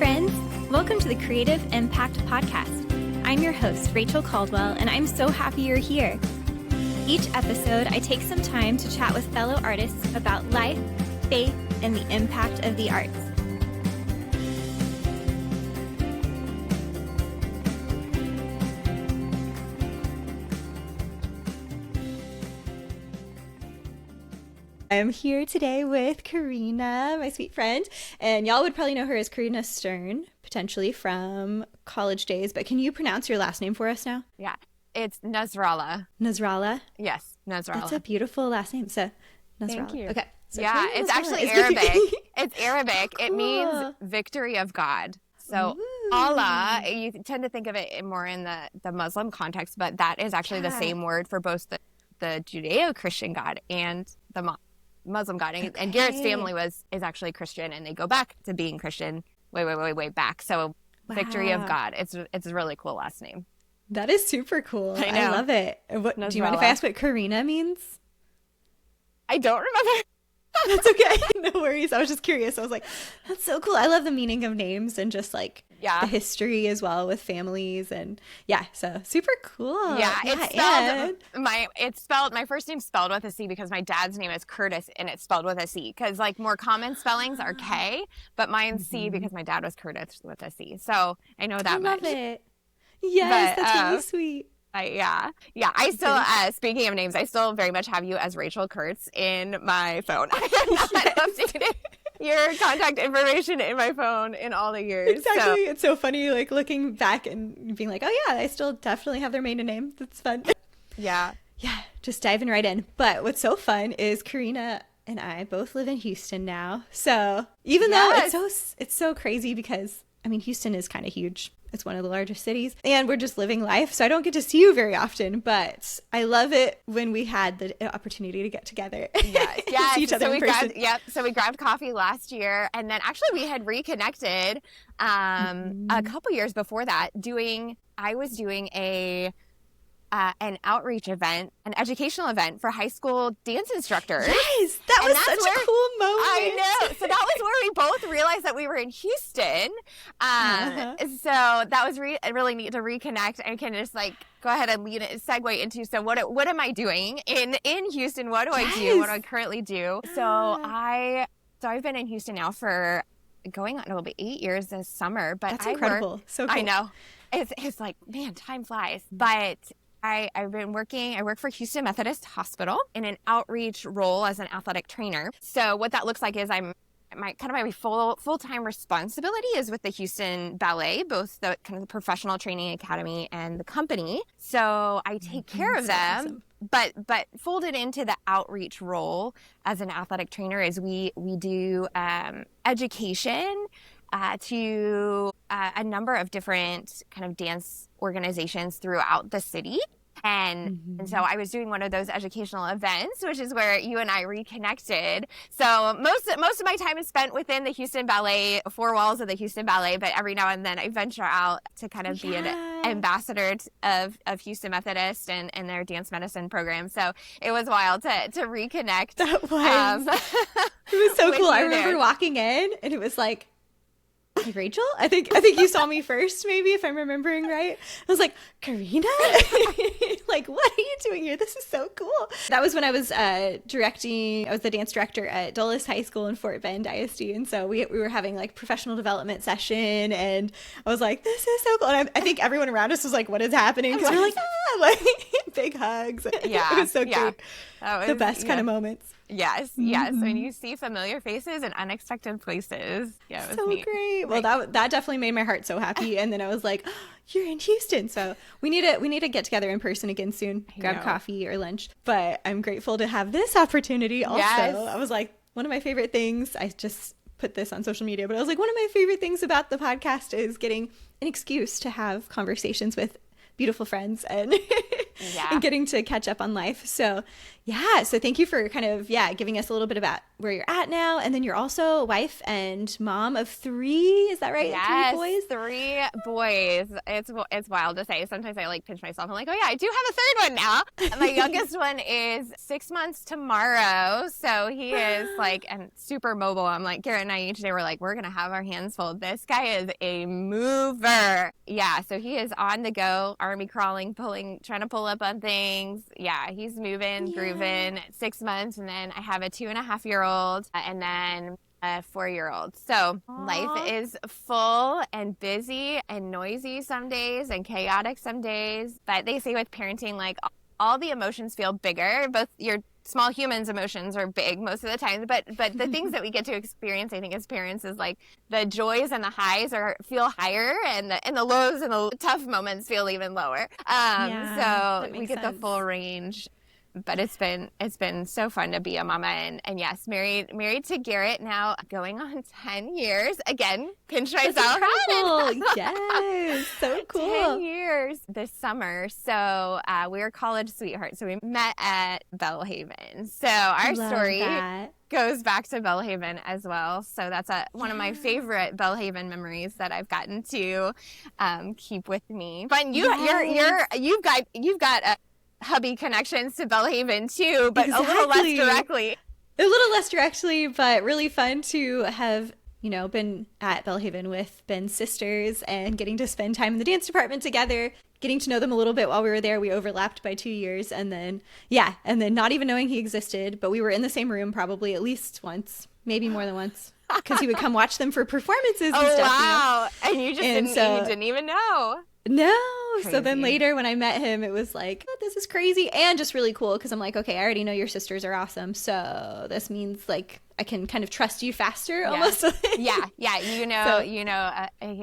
friends. Welcome to the Creative Impact Podcast. I'm your host, Rachel Caldwell, and I'm so happy you're here. Each episode, I take some time to chat with fellow artists about life, faith, and the impact of the arts. I'm here today with Carina, my sweet friend, and y'all would probably know her as Carina Stern, potentially from college days, but can you pronounce your last name for us now? Yeah, it's Nasrallah. Nasrallah? Yes, Nasrallah. That's a beautiful last name, so Nasrallah. Thank you. Okay. So yeah, it's actually Arabic. It's Arabic. Cool. It means victory of God. So Allah, you tend to think of it more in the Muslim context, but that is actually the same word for both the Judeo-Christian God and the Muslim God. And Garrett's family is actually Christian, and they go back to being Christian way back. So victory of God. It's a really cool last name. That is super cool. I love it. Do you mind if I ask what Carina means? I don't remember. That's okay. No worries. I was just curious. I was like, that's so cool. I love the meaning of names and just like the history as well with families, and so super cool. Yeah, it's spelled my first name's spelled with a C because my dad's name is Curtis and it's spelled with a C, because like more common spellings are K, but mine's C because my dad was Curtis with a C. So I know that much. I love it. Yes, but, that's really sweet. I still, speaking of names, I still very much have you as Rachel Kurtz in my phone. I have not updated your contact information in my phone in all the years. Exactly. So. It's so funny, like looking back and being like, oh yeah, I still definitely have their maiden name. That's fun. Yeah, just diving right in. But what's so fun is Carina and I both live in Houston now. So even though it's so crazy, because I mean, Houston is kind of huge. It's one of the largest cities, and we're just living life. So I don't get to see you very often, but I love it when we had the opportunity to get together. Yes. See each other in person. So we grabbed coffee last year, and then actually we had reconnected a couple years before that. I was doing an outreach event, an educational event for high school dance instructors. Yes, that was such a cool moment. I know. So that was where we both realized that we were in Houston. So that was really neat to reconnect. I can just like go ahead and segue into, so what am I doing in Houston? What do I do? What do I currently do? So I've been in Houston now for going on, it'll be 8 years this summer. But that's incredible. So cool. I know. It's like, man, time flies. But I work for Houston Methodist Hospital in an outreach role as an athletic trainer. So what that looks like is my full-time responsibility is with the Houston Ballet, both the kind of the professional training academy and the company. So I take care of them, awesome. but folded into the outreach role as an athletic trainer is we do education to a number of different kind of dance organizations throughout the city. And so I was doing one of those educational events, which is where you and I reconnected. So most of my time is spent within the Houston Ballet, four walls of the Houston Ballet, but every now and then I venture out to kind of be an ambassador of Houston Methodist and their dance medicine program. So it was wild to reconnect. That was. It was so cool. I remember walking in and it was like Rachel? I think you saw me first, maybe, if I'm remembering right. I was like, Carina? Like, what are you doing here? This is so cool. That was when I was directing. I was the dance director at Dulles High School in Fort Bend ISD. And so we were having like professional development session. And I was like, this is so cool. And I think everyone around us was like, what is happening? Because we were like, like big hugs. Yeah. It was so great. That was the best kind of moments. Yes. When you see familiar faces in unexpected places. Yeah, it was so neat. Great. Well, that definitely made my heart so happy. And then I was like, oh, you're in Houston. So we need to get together in person again soon. Grab coffee or lunch. But I'm grateful to have this opportunity also. Yes. I was like, one of my favorite things, I just put this on social media, but I was like, one of my favorite things about the podcast is getting an excuse to have conversations with beautiful friends and and getting to catch up on life. So Yeah. So thank you for kind of, giving us a little bit about where you're at now. And then you're also a wife and mom of 3. Is that right? Yes, 3 boys? 3 boys. It's wild to say. Sometimes I like pinch myself. I'm like, oh yeah, I do have a 3rd one now. My youngest one is 6 months tomorrow. So he is like, and super mobile. I'm like, Garrett and I each day we're like, we're going to have our hands full. This guy is a mover. Yeah. So he is on the go, army crawling, trying to pull up on things. Yeah. He's moving, grooving at 6 months. And then I have a 2.5-year-old and then a 4-year-old. So life is full and busy and noisy some days and chaotic some days. But they say with parenting, like all the emotions feel bigger. Both your small humans' emotions are big most of the time, but the things that we get to experience, I think, as parents, is like the joys and the highs feel higher, and the lows and the tough moments feel even lower. So we get the full range. But it's been so fun to be a mama, and yes, married to Garrett now, going on 10 years. Again, pinch myself. Yes, so cool. 10 years this summer. So we were college sweethearts. So we met at Belhaven. So our story goes back to Belhaven as well. So that's one of my favorite Belhaven memories that I've gotten to keep with me. But you've got a hubby connections to Belhaven too, but a little less directly. A little less directly, but really fun to have, been at Belhaven with Ben's sisters and getting to spend time in the dance department together, getting to know them a little bit while we were there. We overlapped by 2 years, and then not even knowing he existed, but we were in the same room probably at least once, maybe more than once, because he would come watch them for performances and stuff. Wow. And you just didn't even know. No. Crazy. So then later when I met him, it was like, oh, this is crazy and just really cool, because I'm like, okay, I already know your sisters are awesome. So this means like I can kind of trust you faster almost. Yeah. He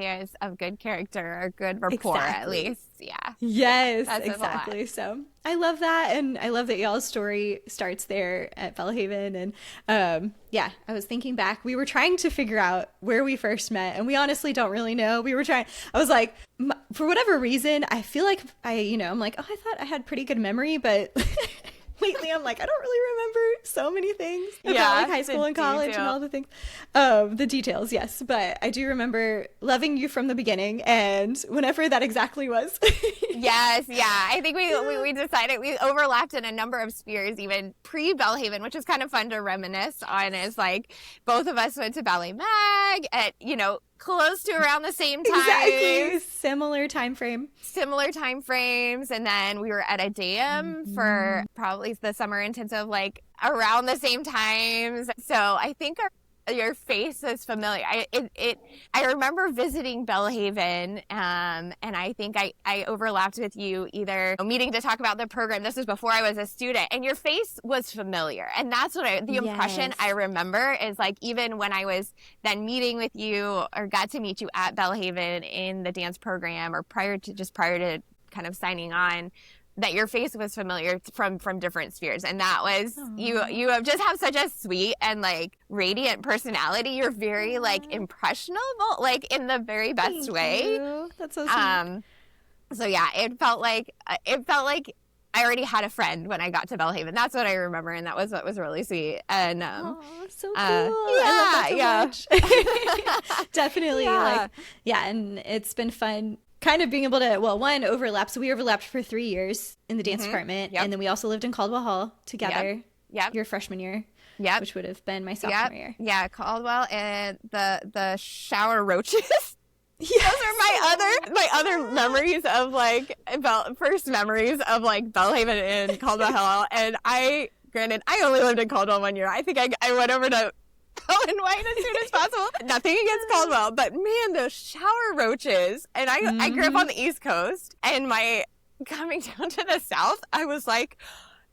is of good character or good rapport at least. Yeah. Yes, exactly. So I love that. And I love that y'all's story starts there at Belhaven. And I was thinking back, we were trying to figure out where we first met, and we honestly don't really know. I was like, for whatever reason, I feel like I'm like, oh, I thought I had pretty good memory, but lately I'm like, I don't really remember so many things about like high school and college and all the things. The details, yes. But I do remember loving you from the beginning, and whenever that exactly was. Yes, yeah. I think we decided we overlapped in a number of spheres, even pre-Belhaven, which is kind of fun to reminisce on, is like both of us went to Ballet Mag at, close to around the same time. Exactly. Similar time frames. And then we were at a dam for probably the summer intensive, like around the same times. So I think your face is familiar. I remember visiting Belhaven, and I think I overlapped with you either meeting to talk about the program. This was before I was a student, and your face was familiar. And that's what the impression I remember is like, even when I was then meeting with you or got to meet you at Belhaven in the dance program, or prior to kind of signing on, that your face was familiar from different spheres. And that was, you have such a sweet and like radiant personality. You're very like impressionable, like in the very best Thank way. You. That's so sweet. So yeah, it felt like I already had a friend when I got to Belhaven. That's what I remember, and that was what was really sweet. And so cool. I love that so much. Definitely, and it's been fun. Kind of being able to, one, overlap. So we overlapped for 3 years in the dance department. Yep. And then we also lived in Caldwell Hall together. Yep. Your freshman year. Yep. Which would have been my sophomore year. Yeah, Caldwell and the shower roaches. Yes. Those are my other memories of like, first memories of like Belhaven and Caldwell Hall. And granted, I only lived in Caldwell 1 year. I think I went over to Cohen White as soon as possible. Nothing against Caldwell, but man, those shower roaches. And I grew up on the East Coast, and coming down to the South, I was like,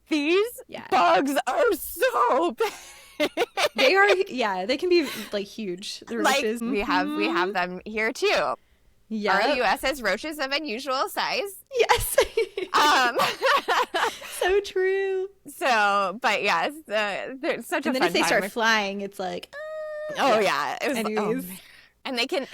these bugs are so big. They are, they can be like huge. The roaches. Like, we have them here too. Yeah. RUS has roaches of unusual size. Yes. So true. So, but yes, they're such a fun time. And then if they start flying, it's like, oh yeah. It was, anyways. And they can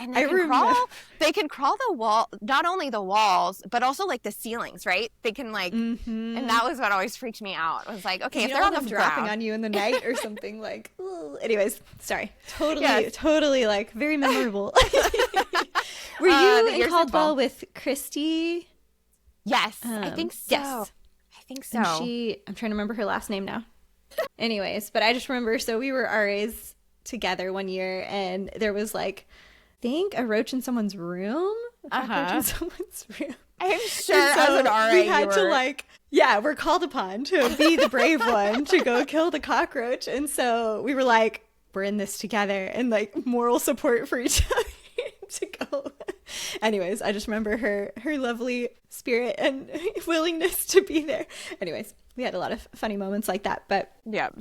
crawl the wall, not only the walls, but also like the ceilings, right? They can like, and that was what always freaked me out. It was like, okay, if they're on the dropping on you in the night or something, like, anyways, sorry. Totally like very memorable. Were you in Caldwell with Christy? Yes, I think so. Yes. I think so. And I'm trying to remember her last name now. Anyways, but I just remember, so we were RAs together one year, and there was like, I think a roach in someone's room. I'm sure as an RA we had to like, we're called upon to be the brave one to go kill the cockroach. And so we were like, we're in this together, and like moral support for each other to go. Anyways, I just remember her lovely spirit and willingness to be there. Anyways, we had a lot of funny moments like that, but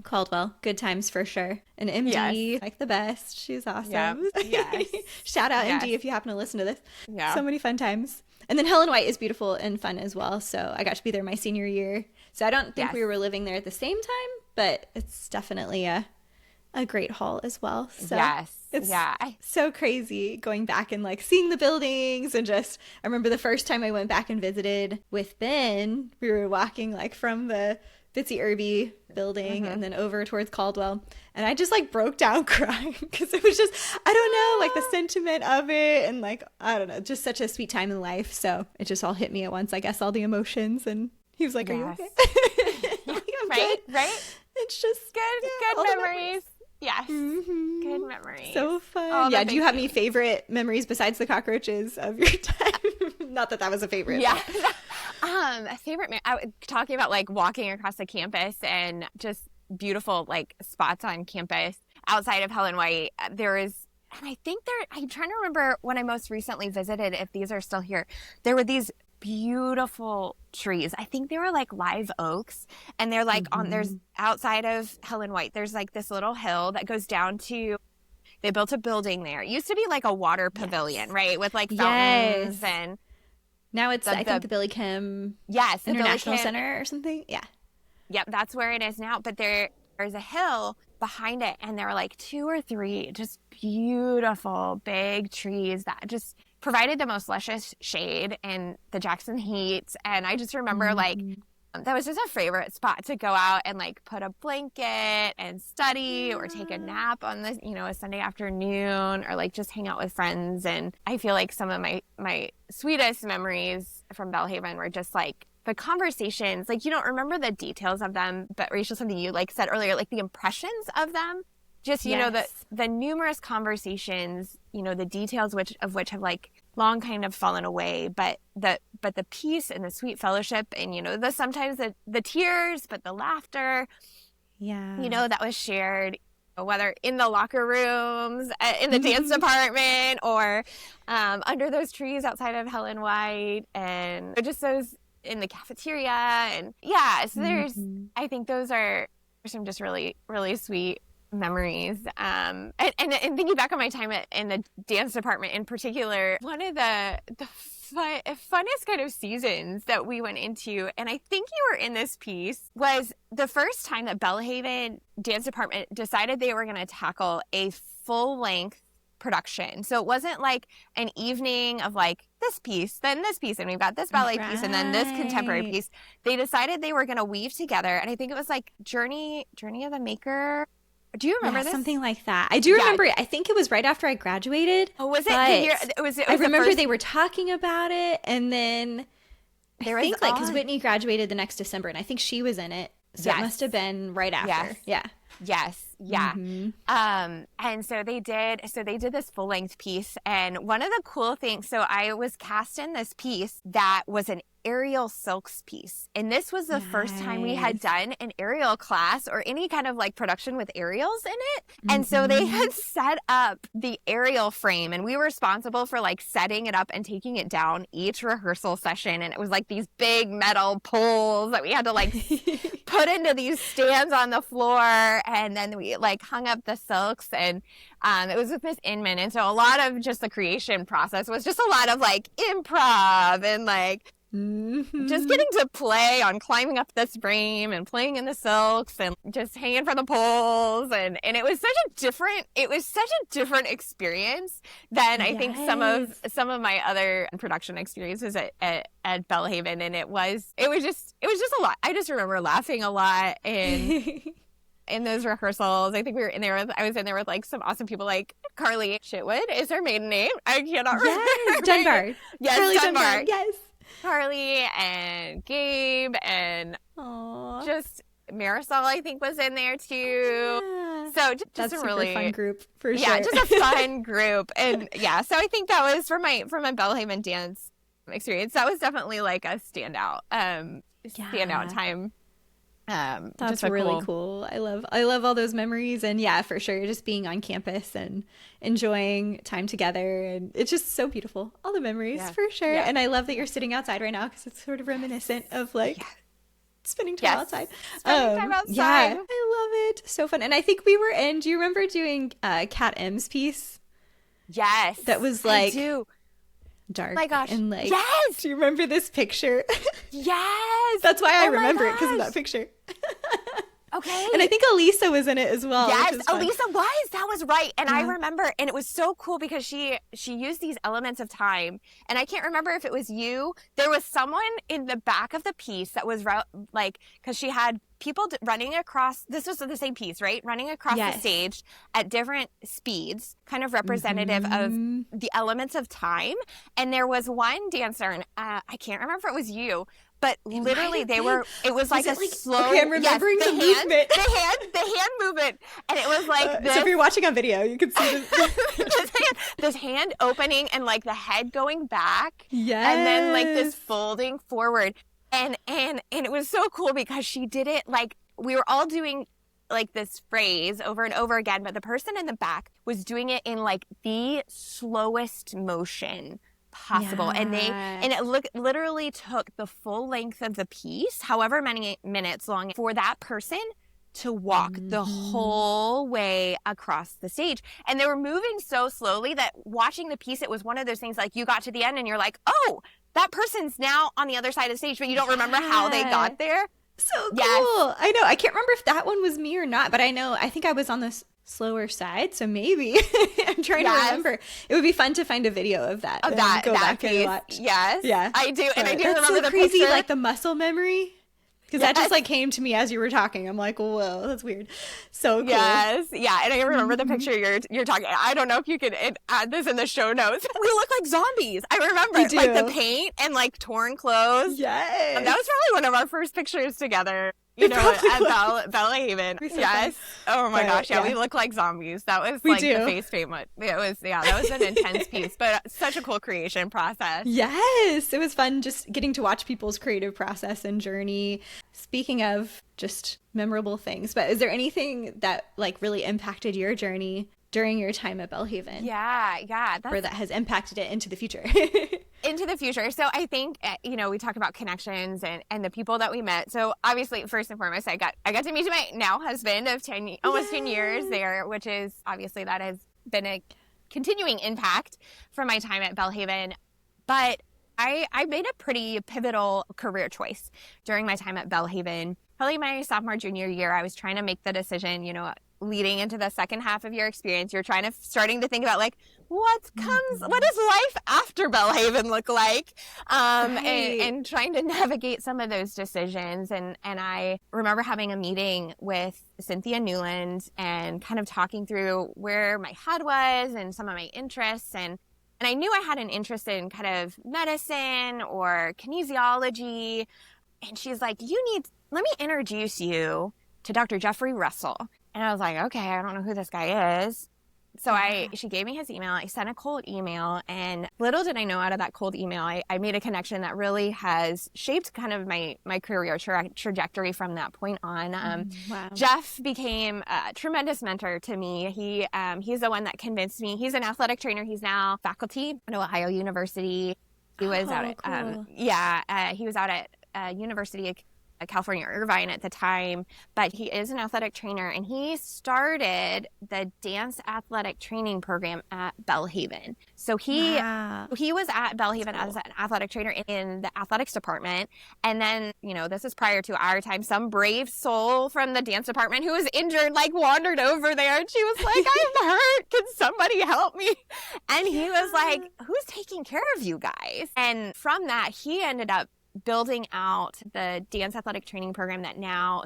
Caldwell, good times for sure. And MD, like the best. She's awesome. Yes. Shout out MD if you happen to listen to this. Yeah. So many fun times. And then Helen White is beautiful and fun as well. So I got to be there my senior year. So I don't think we were living there at the same time, but it's definitely a great hall as well. So it's so crazy going back and like seeing the buildings, and just, I remember the first time I went back and visited with Ben, we were walking like from the Fitzy Irby building and then over towards Caldwell, and I just like broke down crying because it was just, I don't know, like the sentiment of it, and like, I don't know, just such a sweet time in life. So it just all hit me at once, I guess, all the emotions. And he was like, are you okay? Like, I'm good. Right? It's just good memories. Yes. Good memories. So fun. Do you have any favorite memories besides the cockroaches of your time? Not that was a favorite. Yeah. A favorite, talking about like walking across the campus and just beautiful like spots on campus outside of Helen White. There is, and I think I'm trying to remember when I most recently visited, if these are still here. There were these beautiful trees. I think they were like live oaks, and they're like there's outside of Helen White, there's like this little hill that goes down to, they built a building there. It used to be like a water pavilion, right? With like fountains, and now it's I think the Billy Kim International Center or something. Yeah. Yep, that's where it is now. But there's a hill behind it, and there are like 2 or 3 just beautiful big trees that just provided the most luscious shade in the Jackson heat. And I just remember like that was just a favorite spot to go out and like put a blanket and study or take a nap on this, a Sunday afternoon, or like just hang out with friends. And I feel like some of my sweetest memories from Belhaven were just like the conversations. Like, you don't remember the details of them, but Rachel, something you like said earlier, like the impressions of them. Just, the numerous conversations, the details of which have like long kind of fallen away, but the peace and the sweet fellowship, and, sometimes the tears, but the laughter, that was shared, whether in the locker rooms, in the dance department, or under those trees outside of Helen White, and just those in the cafeteria. And so there's, I think those are some just really, really sweet memories. And thinking back on my time in the dance department in particular, one of the funnest kind of seasons that we went into, and I think you were in this piece, was the first time that Belhaven Dance Department decided they were going to tackle a full-length production. So it wasn't like an evening of like this piece, then this piece, and we've got this ballet piece, and then this contemporary piece. They decided they were going to weave together, and I think it was like Journey of the Maker. Do you remember this? Something like that. I do remember it. I think it was right after I graduated. Oh, was it? I remember they were talking about it, and then I think like because Whitney graduated the next December, and I think she was in it, so it must have been right after. Yes. And so they did this full length piece, and one of the cool things, so I was cast in this piece that was an aerial silks piece, and this was the first time we had done an aerial class or any kind of like production with aerials in it. And so they had set up the aerial frame, and we were responsible for like setting it up and taking it down each rehearsal session, and it was like these big metal poles that we had to like put into these stands on the floor, and then we like hung up the silks, and it was with Miss Inman, and so a lot of just the creation process was just a lot of like improv and like just getting to play on climbing up this frame and playing in the silks and just hanging from the poles. And it was such a different experience than I think some of my other production experiences at Belhaven. And it was just a lot. I just remember laughing a lot in those rehearsals. I think I was in there with like some awesome people like Carly Shitwood is her maiden name. I cannot remember. Dunbar. Yes, Carly Dunbar. Yes. Carly and Gabe and just Marisol, I think, was in there too. Yeah. So just That's a really fun group for sure. Yeah, just a fun group. And yeah, so I think that was from my Belhaven dance experience. That was definitely like a standout time. That's really cool. I love all those memories, and yeah, for sure, just being on campus and enjoying time together, and it's just so beautiful. All the memories, for sure. Yeah. And I love that you're sitting outside right now because it's sort of reminiscent of like spending time outside. Spending time outside. Yeah, I love it. So fun. And I think we were in. Do you remember doing Kat M's piece? Yes, that was like. I do. Dark. My gosh. And like, yes. Do you remember this picture? Yes. That's why I remember it, because of that picture. Okay. And I think Elisa was in it as well. Yes, Elisa was. That was right. And I remember, and it was so cool because she used these elements of time. And I can't remember if it was you. There was someone in the back of the piece that was like, because she had people running across, this was the same piece, right? Running across the stage at different speeds, kind of representative of the elements of time. And there was one dancer, and I can't remember if it was you, but literally it was like slow. Okay, I'm remembering the movement. The hand movement. And it was like this. So if you're watching on video, you can see this hand opening and like the head going back. Yes. And then like this folding forward. And it was so cool because she did it like we were all doing like this phrase over and over again, but the person in the back was doing it in like the slowest motion possible. And it literally took the full length of the piece, however many minutes long, for that person to walk the whole way across the stage. And they were moving so slowly that watching the piece, it was one of those things like you got to the end and you're like, oh, that person's now on the other side of the stage, but you don't remember how they got there. So cool. Yes. I know. I can't remember if that one was me or not, but I think I was on the slower side, so maybe. I'm trying to remember. It would be fun to find a video of that. Go back piece. And watch. Yes. Yeah. I do. And I do remember so the crazy, picture. like the muscle memory. Because that just like came to me as you were talking. I'm like, whoa, that's weird. So cool. Yes. Yeah. And I remember the picture you're talking. I don't know if you could add this in the show notes. We look like zombies. I remember like the paint and like torn clothes. Yes. That was probably one of our first pictures together. You know, at Belhaven. Yes. Oh my gosh. Yeah, we look like zombies. That was the face paint one. It was, that was an intense piece, but such a cool creation process. Yes. It was fun just getting to watch people's creative process and journey. Speaking of just memorable things, but is there anything that like really impacted your journey during your time at Belhaven? Yeah. Or that has impacted it into the future? Into the future. So I think, we talk about connections and the people that we met. So obviously, first and foremost, I got to meet my now husband of almost 10 years there, which is obviously that has been a continuing impact from my time at Belhaven. But I made a pretty pivotal career choice during my time at Belhaven. Probably my sophomore, junior year, I was trying to make the decision, leading into the second half of your experience, you're starting to think about like, what does life after Belhaven look like? And trying to navigate some of those decisions. And I remember having a meeting with Cynthia Newland and kind of talking through where my head was and some of my interests. And I knew I had an interest in kind of medicine or kinesiology. And she's like, let me introduce you to Dr. Jeffrey Russell. And I was like, okay, I don't know who this guy is. So she gave me his email. I sent a cold email, and little did I know out of that cold email, I made a connection that really has shaped kind of my career trajectory from that point on. Wow. Jeff became a tremendous mentor to me. He's the one that convinced me. He's an athletic trainer. He's now faculty at Ohio University. He was out at, cool. he was out at University California, Irvine at the time, but he is an athletic trainer, and he started the dance athletic training program at Belhaven. So he was at Belhaven as an athletic trainer in the athletics department. And then, this is prior to our time, some brave soul from the dance department who was injured, wandered over there, and she was like, I'm hurt. Can somebody help me? And he was like, who's taking care of you guys? And from that, he ended up building out the dance athletic training program now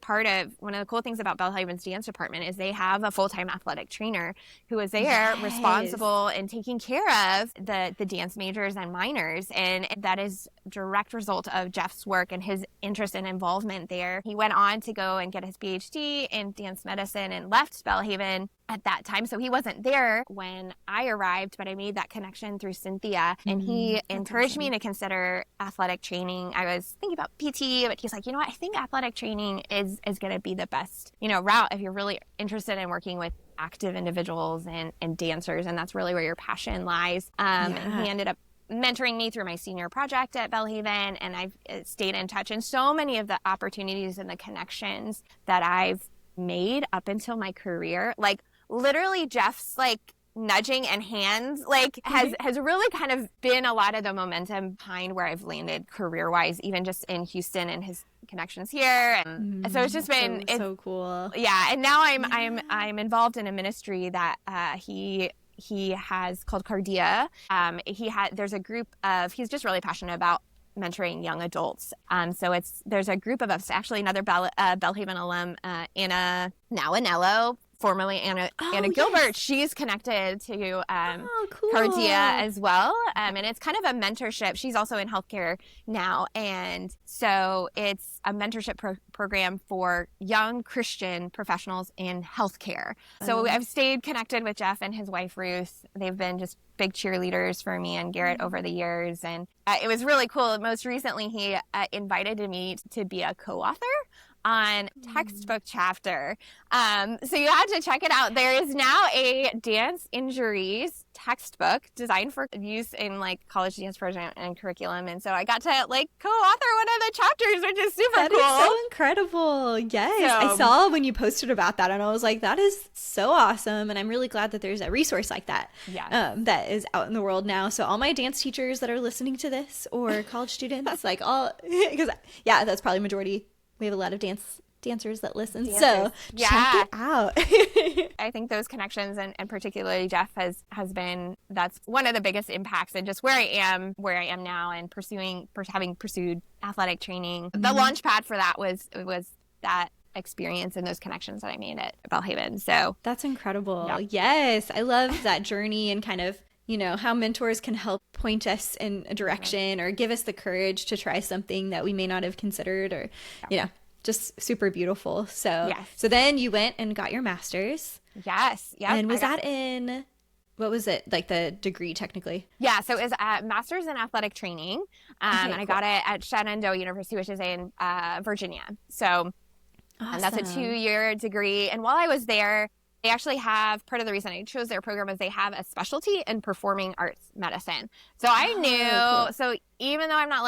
part of one of the cool things about Belhaven's dance department is they have a full-time athletic trainer who is there responsible and taking care of the dance majors and minors. And that is direct result of Jeff's work and his interest and involvement there. He went on to go and get his PhD in dance medicine and left Belhaven at that time. So he wasn't there when I arrived, but I made that connection through Cynthia, and he encouraged me to consider athletic training. I was thinking about PT, but he's like, I think athletic training is going to be the best, route if you're really interested in working with active individuals and dancers. And that's really where your passion lies. And he ended up mentoring me through my senior project at Belhaven, and I've stayed in touch. And so many of the opportunities and the connections that I've made up until my career, literally Jeff's nudging and hands has really kind of been a lot of the momentum behind where I've landed career-wise, even just in Houston and his connections here. And so it's just been so cool. Yeah. And now I'm involved in a ministry that he has called Cardia. There's a group of, he's just really passionate about mentoring young adults. So there's a group of us, actually another Belhaven alum, Anna Anello, formerly Anna Gilbert. She's connected to cool. Cardia as well. And it's kind of a mentorship. She's also in healthcare now. And so it's a mentorship program for young Christian professionals in healthcare. So I've stayed connected with Jeff and his wife, Ruth. They've been just big cheerleaders for me and Garrett over the years. And it was really cool. Most recently, he invited me to be a co-author on textbook chapter. So you have to check it out. There is now a dance injuries textbook designed for use in college dance program and curriculum. And so I got to co-author one of the chapters, which is super cool. That is so incredible. Yes. I saw when you posted about that and I was like, that is so awesome. And I'm really glad that there's a resource like that that is out in the world now. So all my dance teachers that are listening to this, or college students, because that's probably majority. We have a lot of dancers that listen, so check it out. I think those connections, and particularly Jeff, has been, that's one of the biggest impacts in just where I am now, and having pursued athletic training. The launch pad for that was that experience and those connections that I made at Belhaven. So that's incredible. Yeah. Yes, I love that journey and kind of how mentors can help point us in a direction or give us the courage to try something that we may not have considered, or, just super beautiful. So, So then you went and got your master's. Yes. Yeah. And was that in, what was it? The degree technically? Yeah. So it was a master's in athletic training. And I got it at Shenandoah University, which is in Virginia. So that's a 2-year degree. And while I was there, they actually have, part of the reason I chose their program is they have a specialty in performing arts medicine. So I knew, so even though I'm not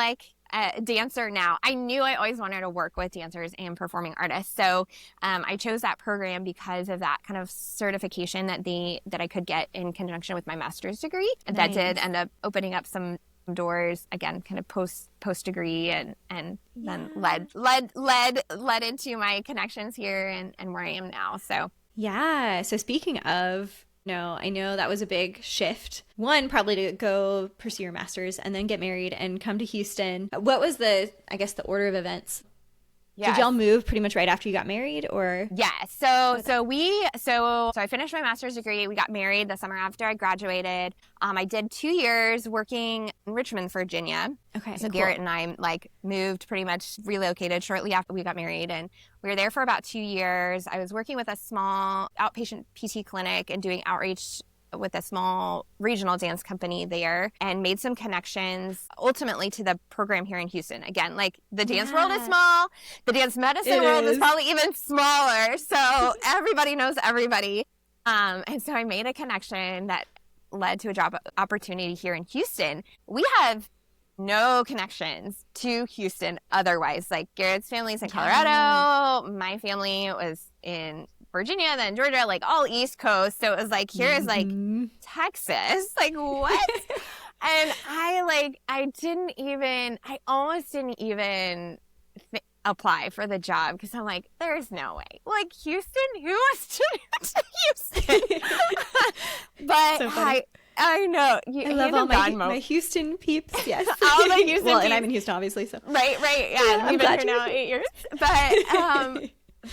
a dancer now, I knew I always wanted to work with dancers and performing artists. So I chose that program because of that kind of certification that I could get in conjunction with my master's degree. And that did end up opening up some doors, again, kind of post degree, and then led into my connections here and where I am now. So. Yeah. So speaking of, I know that was a big shift. One, probably to go pursue your master's and then get married and come to Houston. What was the order of events? Yes. Did y'all move pretty much right after you got married, or? Yeah. So I finished my master's degree. We got married the summer after I graduated. I did 2 years working in Richmond, Virginia. Okay. So cool. Garrett and I moved, pretty much relocated shortly after we got married, and we were there for about 2 years. I was working with a small outpatient PT clinic and doing outreach with a small regional dance company there, and made some connections ultimately to the program here in Houston. Again, the dance world is small. The dance medicine world is probably even smaller. So everybody knows everybody. And so I made a connection that led to a job opportunity here in Houston. We have no connections to Houston otherwise. Like Garrett's family's in Colorado. My family was in Virginia, then Georgia, like all East Coast. So it was like, here's like Texas. Like what? And I almost didn't even apply for the job because I'm like, there's no way. Like Houston, who wants to move to Houston? But so I know. I love all my Houston peeps. Yes. All the Houston peeps. And I'm in Houston, obviously. So right. Yeah, we've been here now 8 years.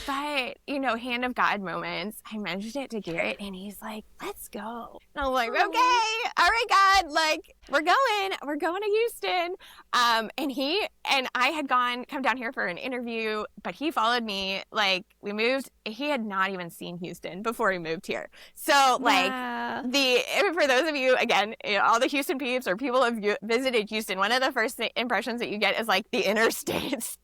But, you know, hand of God moments. I mentioned it to Garrett and he's like, let's go. And I'm like, okay, all right, God, like we're going to Houston. And I had come down here for an interview, but he followed me. Like we moved, he had not even seen Houston before he moved here. So like for those of you, again, you know, all the Houston peeps or people who have visited Houston, one of the first impressions that you get is like the interstates.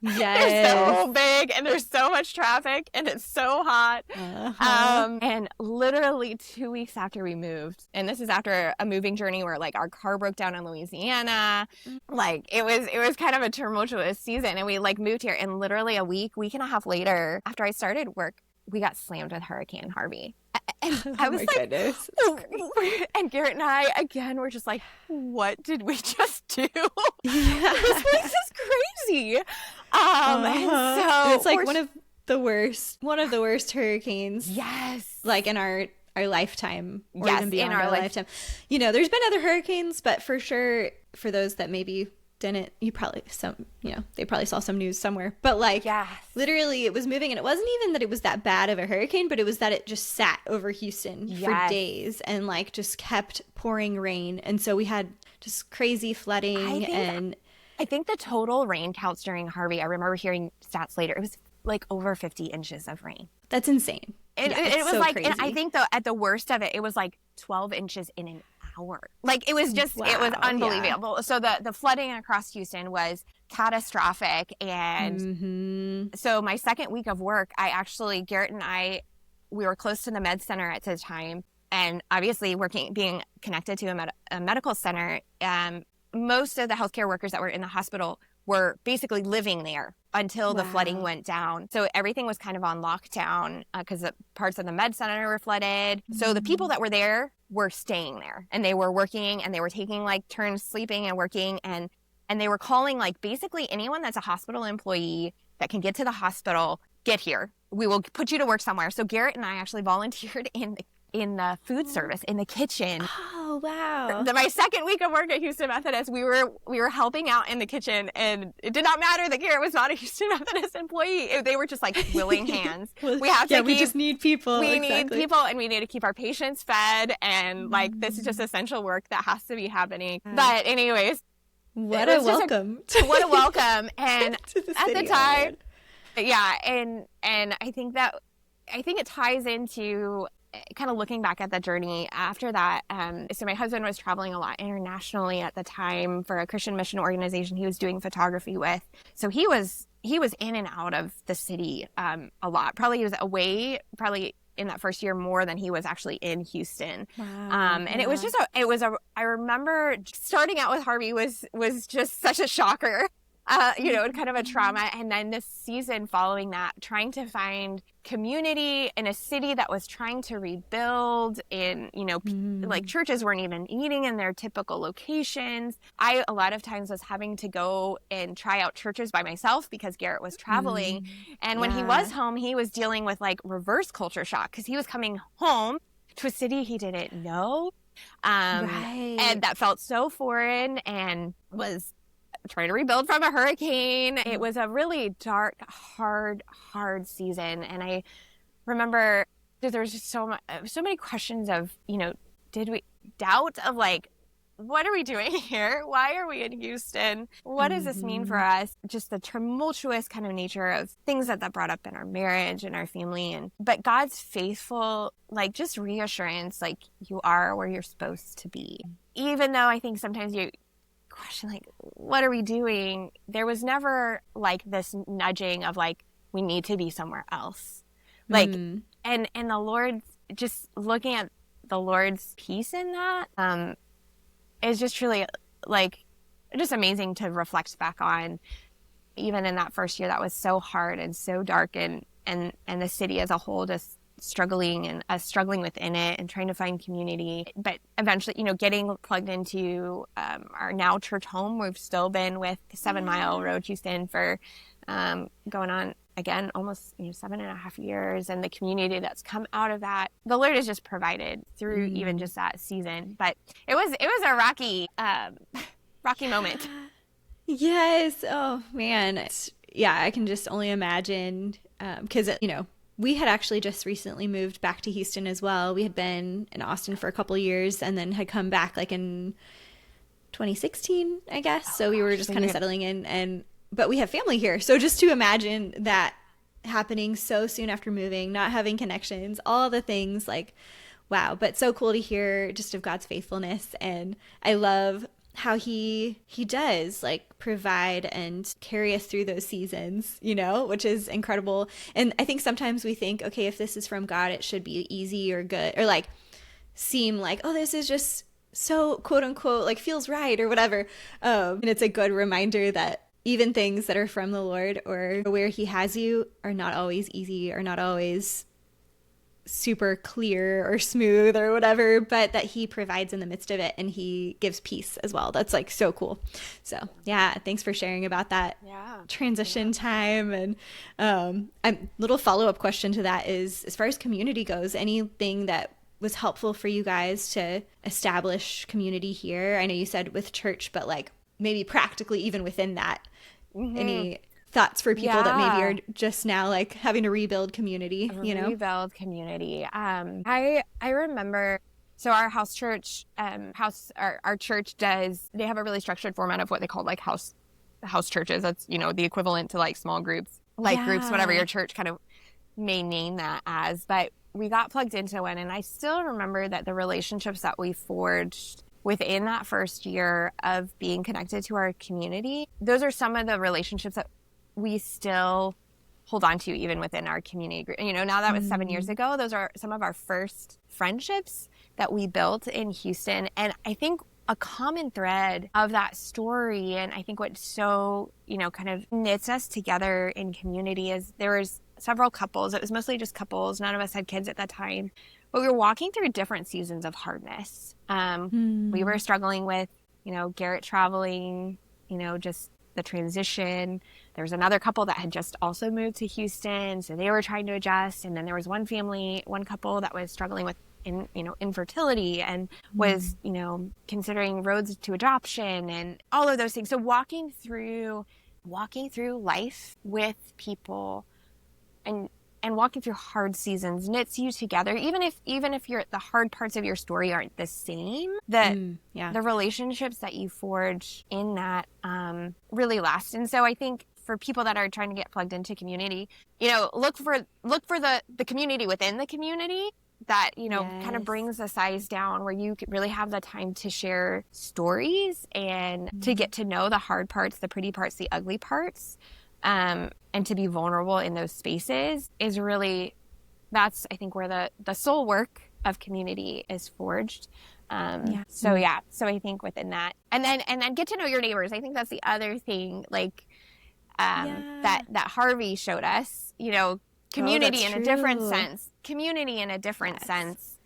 Yes. They're so big and there's so much traffic and it's so hot. And literally 2 weeks after we moved, and this is after a moving journey where like our car broke down in Louisiana, like it was kind of a tumultuous season, and we like moved here, and literally a week and a half later after I started work, we got slammed with Hurricane Harvey. And I was goodness. And Garrett and I, again, were just like, what did we just do? Yeah. This place is crazy. And so it's like one of the worst hurricanes. Yes. Like in our lifetime. Or yes, even beyond in our lifetime. You know, there's been other hurricanes, but for sure, for those that maybe didn't, they probably saw some news somewhere, but like literally it was moving, and it wasn't even that it was that bad of a hurricane, but it was that it just sat over Houston for days and like just kept pouring rain, and so we had just crazy flooding. I think the total rain counts during Harvey, I remember hearing stats later, it was like over 50 inches of rain. That's insane. It was so like crazy. And I think though at the worst of it was like 12 inches in an hour. Like it was just it was unbelievable. So the flooding across Houston was catastrophic, and so my second week of work, Garrett and I, we were close to the med center at the time, and obviously being connected to a medical center, most of the healthcare workers that were in the hospital were basically living there until the flooding went down. So everything was kind of on lockdown because parts of the med center were flooded. So the people that were there were staying there, and they were working, and they were taking like turns sleeping and working, and they were calling like basically anyone that's a hospital employee that can get to the hospital, get here. We will put you to work somewhere. So Garrett and I actually volunteered in the food service, in the kitchen. Oh, wow. My second week of work at Houston Methodist, we were helping out in the kitchen, and it did not matter that Garrett was not a Houston Methodist employee. They were just like willing hands. We just need people. We need people, and we need to keep our patients fed, and like this is just essential work that has to be happening. But anyways, what a welcome. What a welcome. And at the time, and I think it ties into kind of looking back at the journey after that. So my husband was traveling a lot internationally at the time for a Christian mission organization he was doing photography with. So he was in and out of the city a lot. Probably he was away in that first year more than he was actually in Houston. Wow, and it was just I remember starting out with Harvey was just such a shocker. Kind of a trauma. And then this season following that, trying to find community in a city that was trying to rebuild in, like churches weren't even meeting in their typical locations. I, a lot of times, was having to go and try out churches by myself because Garrett was traveling. And when he was home, he was dealing with like reverse culture shock because he was coming home to a city he didn't know. And that felt so foreign, and was trying to rebuild from a hurricane. It was a really dark, hard season. And I remember there was just so many questions of, did we doubt of like, what are we doing here? Why are we in Houston? What does this mean for us? Just the tumultuous kind of nature of things that brought up in our marriage and our family. But God's faithful, like just reassurance, like you are where you're supposed to be. Even though I think sometimes you question like, what are we doing? There was never like this nudging of like, we need to be somewhere else. Like, and the Lord, just looking at the Lord's peace in that, is just truly like just amazing to reflect back on. Even in that first year, that was so hard and so dark, and the city as a whole just struggling, and us struggling within it and trying to find community. But eventually, getting plugged into our now church home. We've still been with 7 Mile Road, Houston, for going on, again, almost 7.5 years, and the community that's come out of that, the Lord has just provided through even just that season. But it was a rocky moment. Yes. Oh man. I can just only imagine, because we had actually just recently moved back to Houston as well. We had been in Austin for a couple of years and then had come back like in 2016, I guess. So we were just kind of settling in, but we have family here. So just to imagine that happening so soon after moving, not having connections, all the things, like, wow. But so cool to hear just of God's faithfulness. And I love how he does like provide and carry us through those seasons, which is incredible. And I think sometimes we think, okay, if this is from God, it should be easy or good, or like seem like, oh, this is just so quote unquote like feels right or whatever. And it's a good reminder that even things that are from the Lord or where he has you are not always easy, or not always super clear or smooth or whatever, but that he provides in the midst of it, and he gives peace as well. That's like so cool. So yeah, thanks for sharing about that transition time. And a little follow-up question to that is, as far as community goes, anything that was helpful for you guys to establish community here? I know you said with church, but like maybe practically even within that, any thoughts for people that maybe are just now like having to rebuild community, Rebuild community. I remember, so our house church, our church they have a really structured format of what they call like house churches. That's, the equivalent to like small groups, groups, whatever your church kind of may name that as. But we got plugged into one, and I still remember that the relationships that we forged within that first year of being connected to our community, those are some of the relationships that we still hold on to even within our community group. Now that was 7 years ago, those are some of our first friendships that we built in Houston. And I think a common thread of that story, and I think what so, kind of knits us together in community, is there was several couples. It was mostly just couples. None of us had kids at that time. But we were walking through different seasons of hardness. We were struggling with, Garrett traveling, just the transition. There was another couple that had just also moved to Houston, so they were trying to adjust. And then there was one couple that was struggling with infertility and was, considering roads to adoption and all of those things. So walking through life with people and walking through hard seasons knits you together, even if the hard parts of your story aren't the same, the relationships that you forge in that really last. And so I think for people that are trying to get plugged into community, look for the community within the community that, kind of brings the size down, where you really have the time to share stories and to get to know the hard parts, the pretty parts, the ugly parts. And to be vulnerable in those spaces is really, that's, I think, where the soul work of community is forged. So I think within that, and then get to know your neighbors. I think that's the other thing, like, that Harvey showed us, community in a different sense, sense.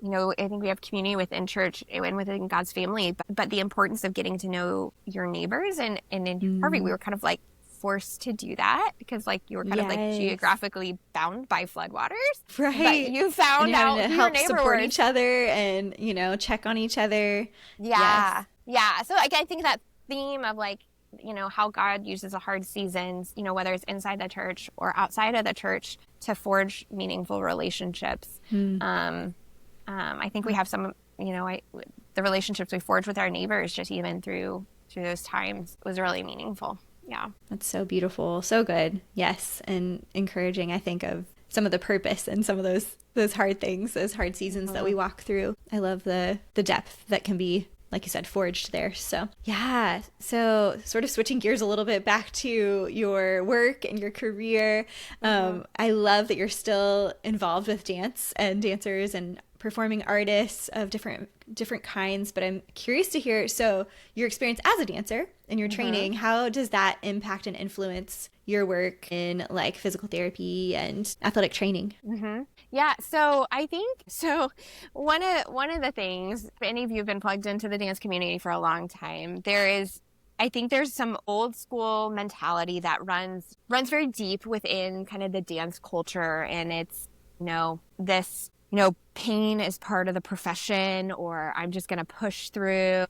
I think we have community within church and within God's family, but the importance of getting to know your neighbors. And in Harvey, we were kind of like forced to do that because like you were kind of like geographically bound by floodwaters. Right. But you found out to who help your neighbor support was. each other and, check on each other. Yeah. Yes. Yeah. So like, I think that theme of like, how God uses the hard seasons, whether it's inside the church or outside of the church, to forge meaningful relationships. I think we have some, the relationships we forged with our neighbors just even through those times was really meaningful. Yeah. That's so beautiful. So good. Yes. And encouraging, I think, of some of the purpose and some of those hard things, those hard seasons that we walk through. I love the depth that can be, like you said, forged there. So yeah. So sort of switching gears a little bit back to your work and your career. I love that you're still involved with dance and dancers and performing artists of different kinds, but I'm curious to hear, so your experience as a dancer and your training, how does that impact and influence your work in like physical therapy and athletic training? Yeah, so I think one of the things, if any of you have been plugged into the dance community for a long time, I think there's some old school mentality that runs very deep within kind of the dance culture, and it's, this, pain is part of the profession, or I'm just going to push through.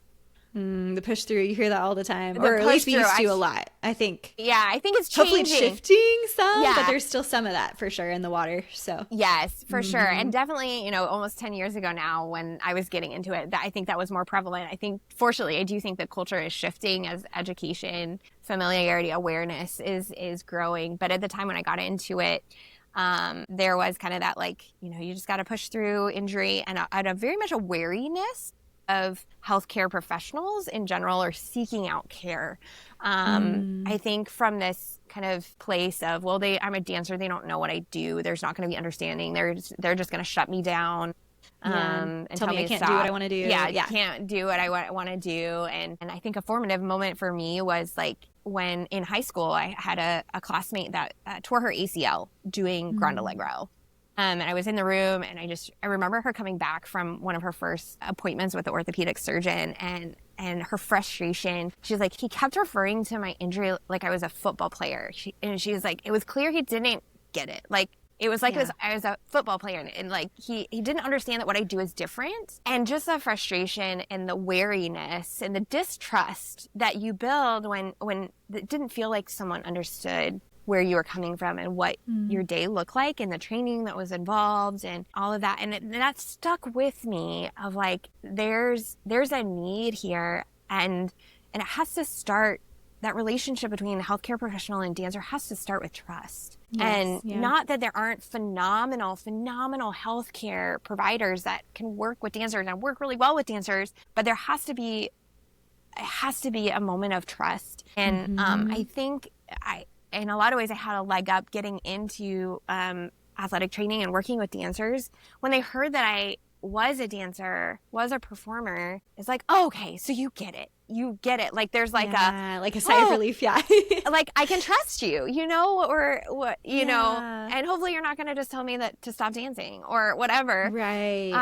The push through, you hear that all the time, or at least we used to a lot, I think. Yeah, I think it's changing. Hopefully shifting some, but there's still some of that for sure in the water. So yes, for sure. And definitely, almost 10 years ago now when I was getting into it, I think that was more prevalent. I think, fortunately, I do think the culture is shifting as education, familiarity, awareness is growing. But at the time when I got into it, there was kind of that, like, you just got to push through injury, and a very much a wariness of healthcare professionals in general are seeking out care. I think from this kind of place of, well, I'm a dancer, they don't know what I do, there's not going to be understanding, they're just going to shut me down. And tell me I can't do what I want to do. Yeah, can't do what I want to do. And I think a formative moment for me was like when in high school I had a classmate that tore her ACL doing Grand Allegro. And I was in the room, and I remember her coming back from one of her first appointments with the orthopedic surgeon, and her frustration. She's like, he kept referring to my injury like I was a football player. She was like, it was clear he didn't get it. Like, it was like I was a football player, and like he didn't understand that what I do is different. And just the frustration and the wariness and the distrust that you build when it didn't feel like someone understood where you were coming from and what your day looked like and the training that was involved and all of that. And that stuck with me of like, there's a need here, and it has to start, that relationship between a healthcare professional and dancer has to start with trust. Not that there aren't phenomenal healthcare providers that can work with dancers and work really well with dancers, but it has to be a moment of trust. And I think in a lot of ways, I had a leg up getting into athletic training and working with dancers. When they heard that I was a dancer, was a performer, it's like, oh, okay, so you get it. Like there's like a sigh of relief. Yeah. Like I can trust you, or what, and hopefully you're not going to just tell me that to stop dancing or whatever. Right.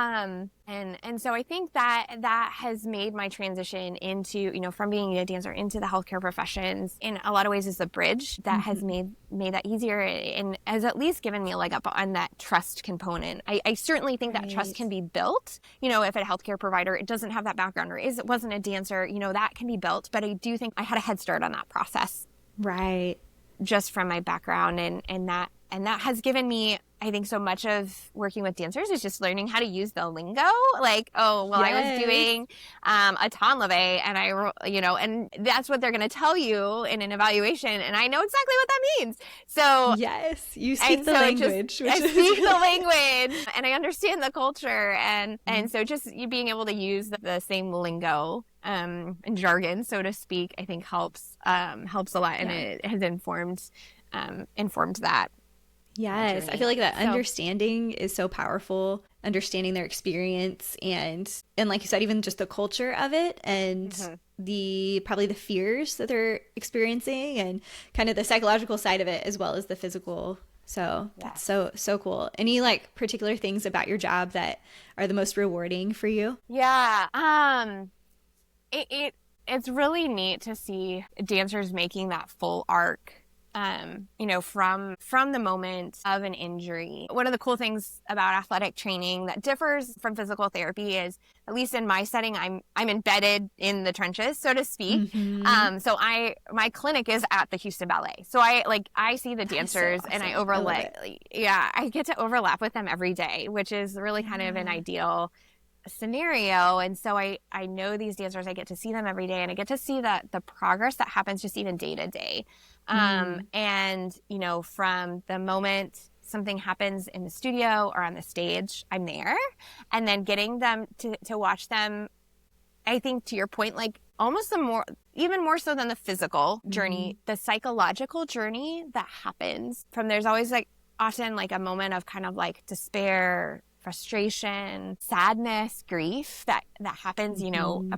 And so I think that has made my transition into, from being a dancer into the healthcare professions in a lot of ways is a bridge that has made that easier and has at least given me a leg up on that trust component. I certainly think that trust can be built, if a healthcare provider, it doesn't have that background or wasn't a dancer, that can be built. But I do think I had a head start on that process. Right. Just from my background and that has given me, I think, so much of working with dancers is just learning how to use the lingo. Like, I was doing a ton leve, and and that's what they're going to tell you in an evaluation, and I know exactly what that means. So yes, you speak the language. I speak the language, and I understand the culture, and so just you being able to use the same lingo and jargon, so to speak, I think helps a lot, and it has informed that. Yes, I feel like that understanding is so powerful, understanding their experience and like you said, even just the culture of it and probably the fears that they're experiencing and kind of the psychological side of it as well as the physical. So that's so cool. Any like particular things about your job that are the most rewarding for you? Yeah. It's really neat to see dancers making that full arc. From the moment of an injury. One of the cool things about athletic training that differs from physical therapy is, at least in my setting, I'm embedded in the trenches, so to speak. So my clinic is at the Houston Ballet. So I see the dancers and I overlap. I get to overlap with them every day, which is really kind of an ideal scenario. And so I know these dancers, I get to see them every day, and I get to see the progress that happens just even day to day. And, from the moment something happens in the studio or on the stage, I'm there. And then getting them to watch them, I think to your point, like almost even more so than the physical journey, the psychological journey that happens from, there's always like often like a moment of kind of like despair frustration, sadness, grief that happens,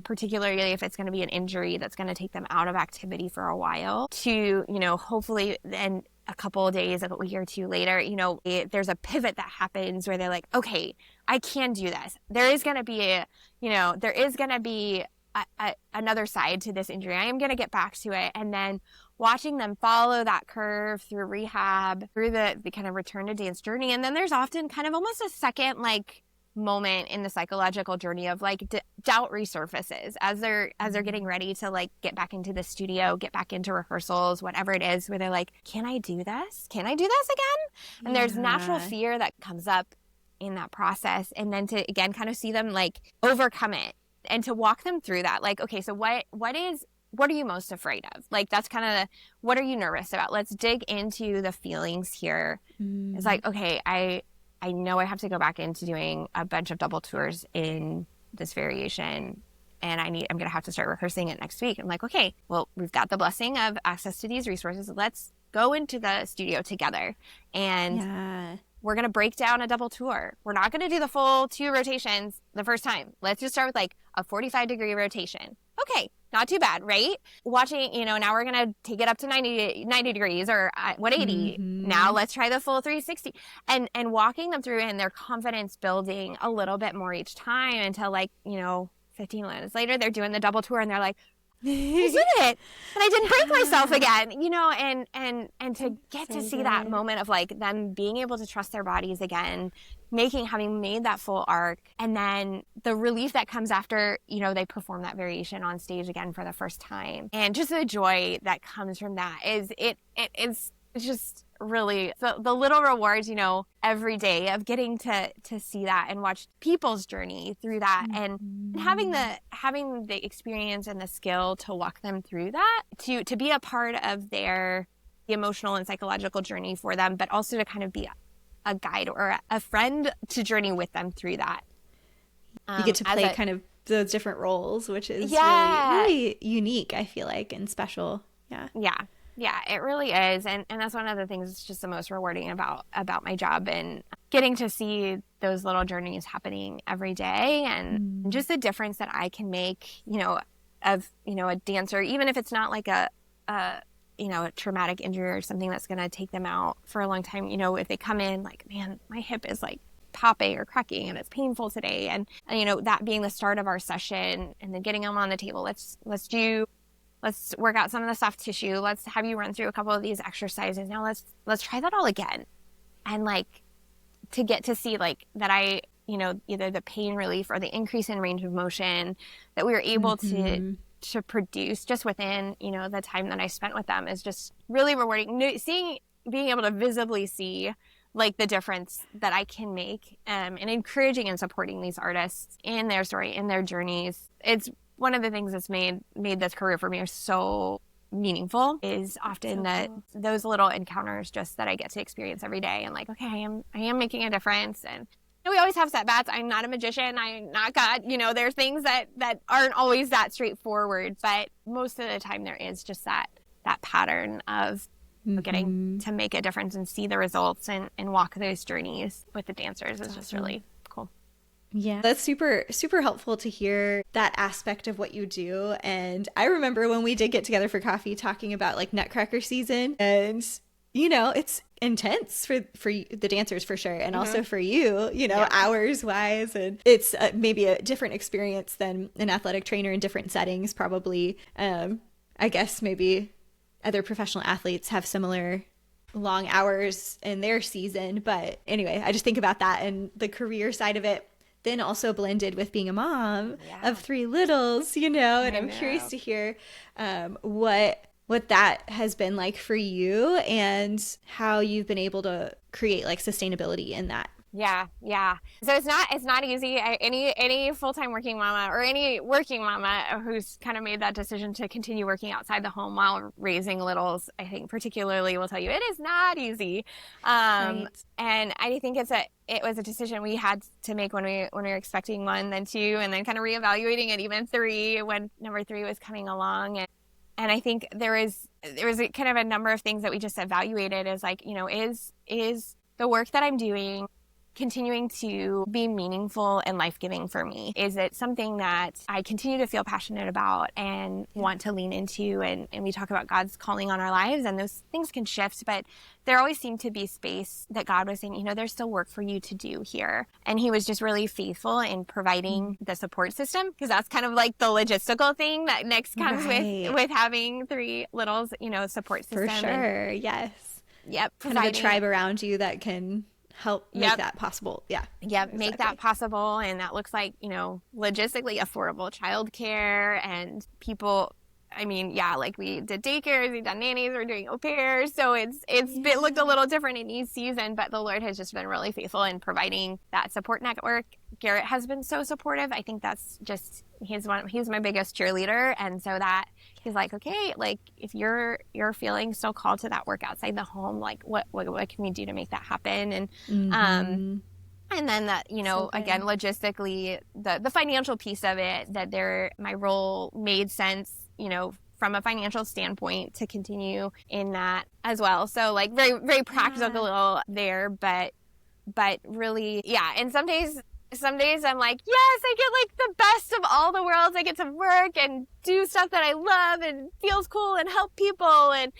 particularly if it's going to be an injury that's going to take them out of activity for a while, to, hopefully then a couple of days, a week or two later, there's a pivot that happens where they're like, okay, I can do this. There is going to be another side to this injury. I am going to get back to it. And then watching them follow that curve through rehab, through the kind of return to dance journey. And then there's often kind of almost a second moment in the psychological journey of doubt resurfaces as they're getting ready to get back into the studio, get back into rehearsals, whatever it is, where they're like, can I do this? Can I do this again? And there's natural fear that comes up in that process. And then to, again, kind of see them overcome it and to walk them through that. Okay, so what are you most afraid of? That's kind of what are you nervous about? Let's dig into the feelings here. It's okay, I know I have to go back into doing a bunch of double tours in this variation, and I'm going to have to start rehearsing it next week. I'm okay, well, we've got the blessing of access to these resources. Let's go into the studio together, and we're going to break down a double tour. We're not going to do the full 2 rotations the first time. Let's just start with a 45-degree rotation. Okay, not too bad, right? Watching, now we're going to take it up to 90 degrees or 180. Now let's try the full 360. And walking them through and their confidence building a little bit more each time until 15 minutes later, they're doing the double tour and they're like, I did it, and I didn't break myself again, and to get to see that moment of them being able to trust their bodies again, having made that full arc, and then the relief that comes after, they perform that variation on stage again for the first time, and just the joy that comes from that it's just really the little rewards, every day of getting to see that and watch people's journey through that, and having the experience and the skill to walk them through that, to be a part of the emotional and psychological journey for them, but also to kind of be a guide or a friend to journey with them through that. You get to play kind of those different roles, which is really unique, I feel like, and special. Yeah, it really is. And that's one of the things that's just the most rewarding about my job, and getting to see those little journeys happening every day, and just the difference that I can make, of, a dancer, even if it's not a traumatic injury or something that's going to take them out for a long time. If they come in man, my hip is popping or cracking and it's painful today. And that being the start of our session, and then getting them on the table. Let's work out some of the soft tissue. Let's have you run through a couple of these exercises. Now let's try that all again. And to get to see that I, either the pain relief or the increase in range of motion that we were able to produce just within, the time that I spent with them is just really rewarding. Being able to visibly see the difference that I can make, and encouraging and supporting these artists in their story, in their journeys. It's one of the things that's made this career for me so meaningful, is often those little encounters just that I get to experience every day, and okay, I am making a difference. And we always have setbacks. I'm not a magician. I'm not God. There's things that aren't always that straightforward, but most of the time there is just that pattern of getting to make a difference and see the results and walk those journeys with the dancers is just really cool. Yeah, that's super, super helpful to hear that aspect of what you do. And I remember when we did get together for coffee talking about Nutcracker season, and it's intense for the dancers for sure, and also for you, hours wise, and it's maybe a different experience than an athletic trainer in different settings probably. I guess maybe other professional athletes have similar long hours in their season, but anyway, I just think about that and the career side of it, then also blended with being a mom of 3 littles, and I'm curious to hear what that has been like for you, and how you've been able to create sustainability in that. Yeah. So it's not easy. Any full-time working mama, or any working mama who's kind of made that decision to continue working outside the home while raising littles, I think particularly will tell you it is not easy. Right. And I think it was a decision we had to make when we were expecting 1, then 2, and then kind of reevaluating it even 3 when number 3 was coming along. And I think there was a kind of a number of things that we just evaluated as is the work that I'm doing continuing to be meaningful and life-giving for me? Is it something that I continue to feel passionate about and want to lean into? And we talk about God's calling on our lives, and those things can shift, but there always seemed to be space that God was saying, there's still work for you to do here. And he was just really faithful in providing the support system, because that's kind of like the logistical thing that next comes with having 3 littles, support system. For sure, yes. Yep. Kind of a tribe around you that can help make that possible. Yeah. Yep. Exactly. Make that possible. And that looks like, logistically affordable childcare and people. I mean, like we did daycares, we've done nannies, we're doing au pairs. So it looked a little different in each season, but the Lord has just been really faithful in providing that support network. Garrett has been so supportive. I think that's just, he's my biggest cheerleader. And so that he's like, okay, like if you're feeling so called to that work outside the home, like what can we do to make that happen? And, and then that, again, logistically, the financial piece of it, that my role made sense, from a financial standpoint to continue in that as well. So like very, very practical there, but really, and some days I'm like, yes, I get like the best of all the worlds. I get to work and do stuff that I love and feels cool and help people and,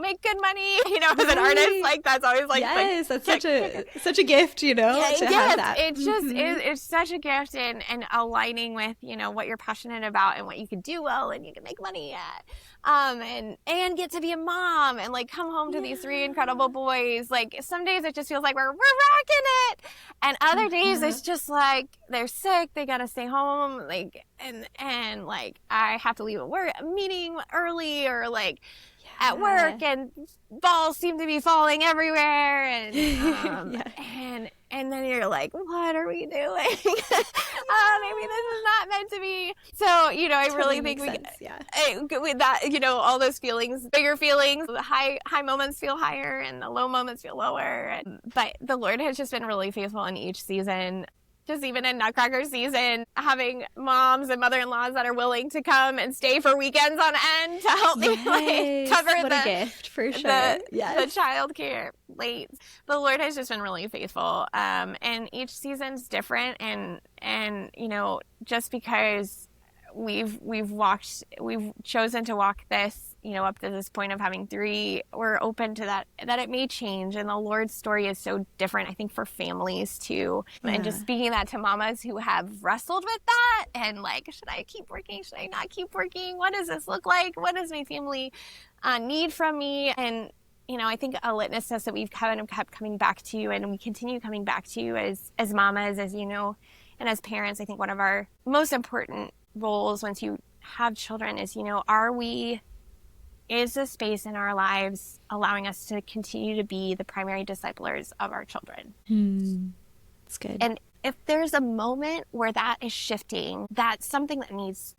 make good money, as an artist. Like that's always like, yes, that's such a gift, to have that. It's just, it's such a gift and aligning with, what you're passionate about and what you can do well and you can make money at. And get to be a mom and like come home to these 3 incredible boys. Like some days it just feels like we're rocking it. And other days it's just like they're sick, they gotta stay home, like and like I have to leave a meeting early or like at work and balls seem to be falling everywhere and and then you're like, what are we doing? Maybe this is not meant to be. So, I really think with that, all those feelings, bigger feelings, the high moments feel higher and the low moments feel lower. But the Lord has just been really faithful in each season. Just even in Nutcracker season, having moms and mother-in-laws that are willing to come and stay for weekends on end to help me cover a gift for sure. The child care late. The Lord has just been really faithful. And each season's different and just because we've chosen to walk this, up to this point of having 3, we're open to that it may change. And the Lord's story is so different, I think, for families too. Yeah. And just speaking that to mamas who have wrestled with that and like, should I keep working? Should I not keep working? What does this look like? What does my family need from me? And, I think a litmus test that we've kind of kept coming back to and we continue coming back to as mamas, as and as parents, I think one of our most important roles once you have children is, is the space in our lives allowing us to continue to be the primary disciplers of our children? That's good. And if there's a moment where that is shifting, that's something that needs,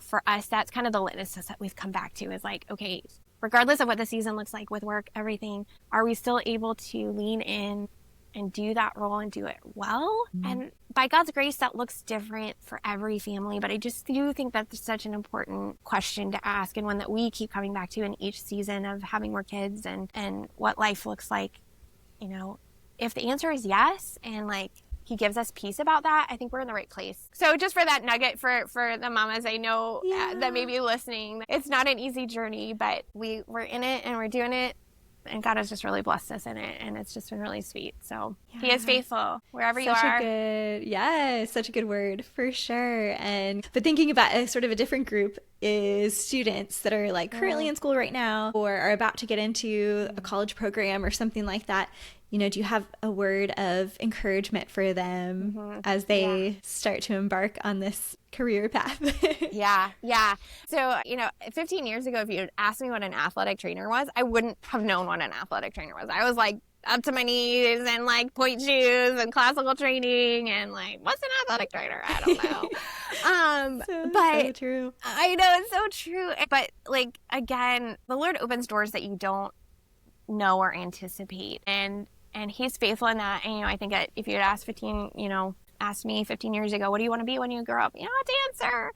for us, that's kind of the litmus test that we've come back to is like, okay, regardless of what the season looks like with work, everything, are we still able to lean in and do that role and do it well? And by God's grace, that looks different for every family, but I just do think that's such an important question to ask and one that we keep coming back to in each season of having more kids and what life looks like. If the answer is yes and like he gives us peace about that, I think we're in the right place. So just for that nugget for the mamas I know that may be listening, it's not an easy journey, but we're in it and we're doing it. And God has just really blessed us in it. And it's just been really sweet. So he is faithful wherever you are. Such a good word for sure. But thinking about a sort of a different group is students that are like currently in school right now or are about to get into a college program or something like that. Do you have a word of encouragement for them as they start to embark on this career path? Yeah. So, 15 years ago, if you had asked me what an athletic trainer was, I wouldn't have known what an athletic trainer was. I was like up to my knees and like point shoes and classical training and like, what's an athletic trainer? I don't know. So true. I know, it's so true. But like, again, the Lord opens doors that you don't know or anticipate. And he's faithful in that. And, I think that if you had asked me 15 years ago, what do you want to be when you grow up? A dancer.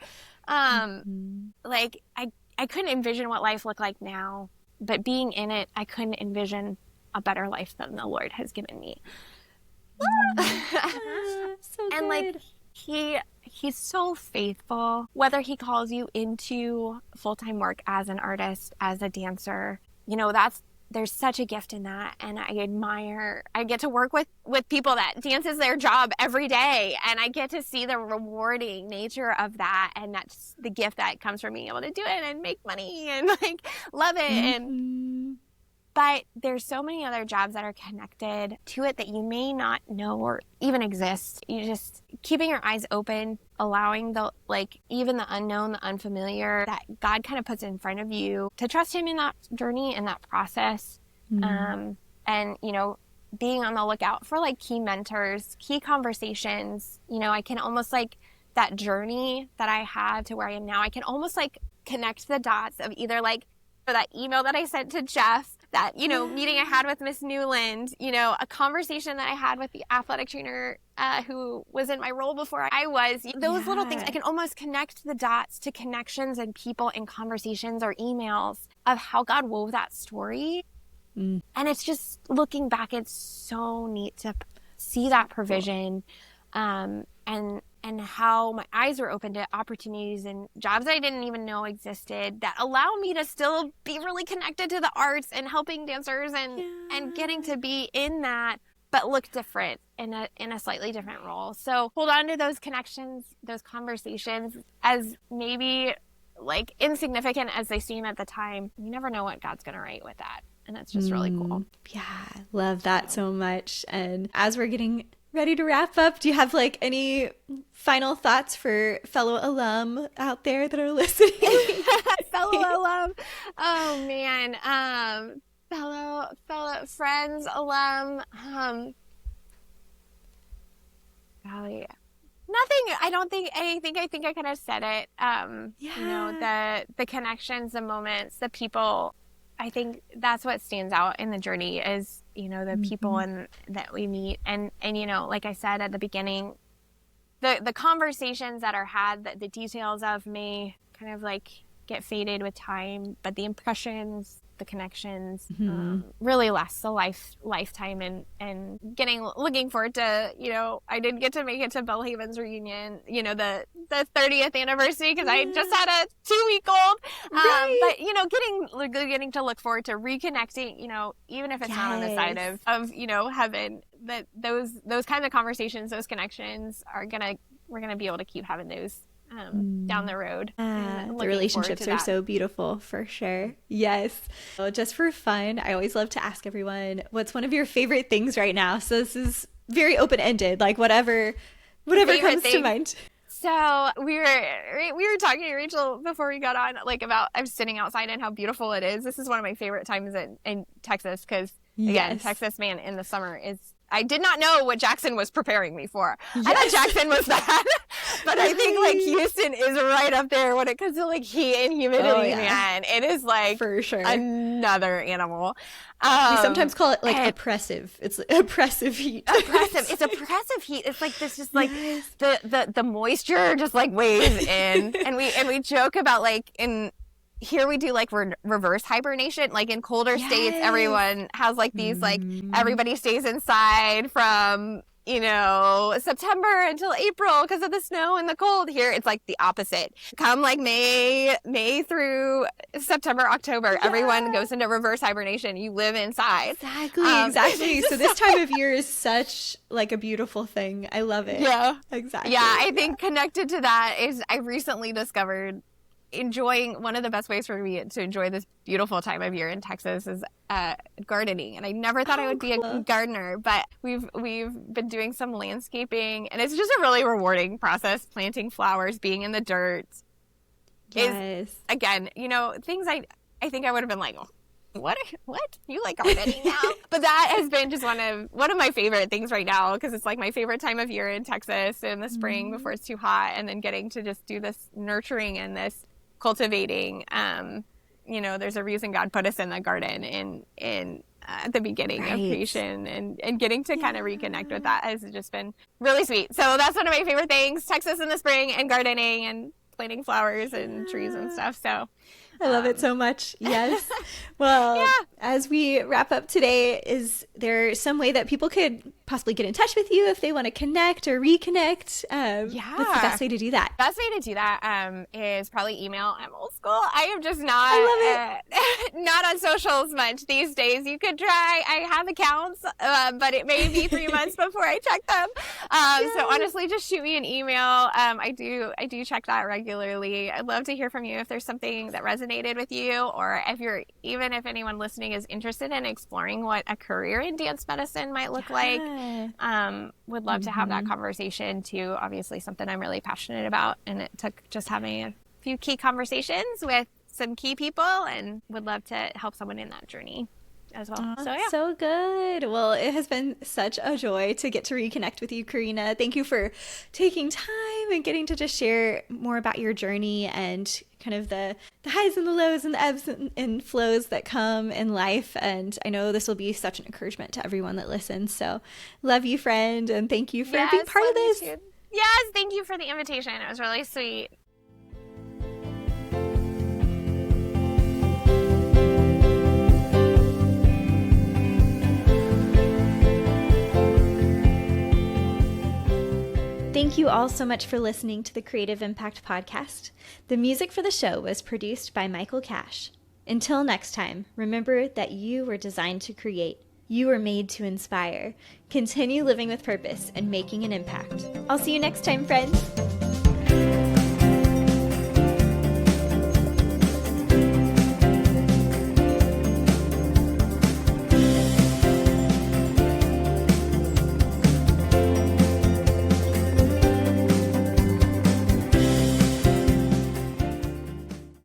Like I couldn't envision what life looked like now, but being in it, I couldn't envision a better life than the Lord has given me. So and good. like he's so faithful, whether he calls you into full-time work as an artist, as a dancer, you know, there's such a gift in that. And I get to work with people that dance is their job every day. And I get to see the rewarding nature of that. And that's the gift that comes from being able to do it and make money and like love it. And but there's so many other jobs that are connected to it that you may not know or even exist. You just keeping your eyes open, allowing the, like, even the unknown, the unfamiliar that God kind of puts in front of you, to trust him in that journey and that process. And, you know, being on the lookout for like key mentors, key conversations. You know, I can almost like that journey that I had to where I am now, I can almost like connect the dots of either like, or that email that I sent to Jeff, that, you know, meeting I had with Miss Newland, you know, a conversation that I had with the athletic trainer who was in my role before I was. Those little things, I can almost connect the dots to connections and people and conversations or emails of how God wove that story. And it's just, looking back, it's so neat to see that provision and how my eyes were open to opportunities and jobs I didn't even know existed that allow me to still be really connected to the arts and helping dancers and getting to be in that, but look different in a slightly different role. So hold on to those connections, those conversations, as maybe like insignificant as they seem at the time. You never know what God's going to write with that. And that's just really cool. Yeah, love that so much. And as we're getting ready to wrap up, do you have like any final thoughts for fellow alum out there that are listening? Fellow alum. Oh man. Fellow friends, alum. Golly. Nothing. I think I kind of said it. You know, the connections, the moments, the people. I think that's what stands out in the journey is, you know, the people and that we meet. And, you know, like I said at the beginning, the conversations that are had, the details of may kind of like get faded with time, but the impressions, the connections really last a lifetime. And looking forward to, you know, I did get to make it to Belhaven's reunion, you know, the 30th anniversary, because I just had a 2-week-old. But, you know, getting to look forward to reconnecting, you know, even if it's not on the side of, you know, heaven, that those kinds of conversations, those connections we're gonna be able to keep having those down the road. The relationships are so beautiful, for sure. Yes. So just for fun, I always love to ask everyone, what's one of your favorite things right now? So this is very open-ended, like whatever comes to mind. So we were talking to Rachel before we got on, like, about I'm sitting outside and how beautiful it is. This is one of my favorite times in Texas, because again, Texas, man, in the summer is. I did not know what Jackson was preparing me for. Yes. I thought Jackson was that, but I think like Houston is right up there when it comes to like heat and humidity, man. It is like for sure another animal. We sometimes call it like oppressive. It's oppressive heat. Oppressive. It's oppressive heat. It's like this, just like the moisture just like weighs in, and we joke about like here we do like reverse hibernation. Like in colder states, everyone has like these like everybody stays inside from, you know, September until April because of the snow and the cold. Here it's like the opposite. Come like May through September, October, everyone goes into reverse hibernation. You live inside. Exactly. So this time of year is such like a beautiful thing. I love it. Yeah, exactly. Yeah, I think connected to that is I recently discovered enjoying one of the best ways for me to enjoy this beautiful time of year in Texas is gardening. And I never thought I would be a gardener, but we've been doing some landscaping, and it's just a really rewarding process. Planting flowers, being in the dirt is, again, you know, things I think I would have been like, what you like gardening now? But that has been just one of my favorite things right now, because it's like my favorite time of year in Texas in the spring before it's too hot, and then getting to just do this nurturing and this cultivating. You know, there's a reason God put us in the garden in at the beginning of creation, and getting to kind of reconnect with that has just been really sweet. So that's one of my favorite things: Texas in the spring and gardening and planting flowers and trees and stuff. So I love it so much. Yes. Well, as we wrap up today, is there some way that people could possibly get in touch with you if they want to connect or reconnect? What's the best way to do that? Best way to do that is probably email. I'm old school. I am just not, I love it. Not on socials much these days. You could try. I have accounts, but it may be 3 months before I check them. So honestly, just shoot me an email. I do check that regularly. I'd love to hear from you if there's something that resonates with you, or if anyone listening is interested in exploring what a career in dance medicine might look like. Would love to have that conversation too. Obviously something I'm really passionate about, and it took just having a few key conversations with some key people, and would love to help someone in that journey as well. So good. Well, it has been such a joy to get to reconnect with you, Carina. Thank you for taking time and getting to just share more about your journey and kind of the highs and the lows and the ebbs and flows that come in life. And I know this will be such an encouragement to everyone that listens. So love you, friend, and thank you for being part of this. Yes, thank you for the invitation. It was really sweet. Thank you all so much for listening to the Creative Impact Podcast. The music for the show was produced by Michael Cash. Until next time, remember that you were designed to create. You were made to inspire. Continue living with purpose and making an impact. I'll see you next time, friends.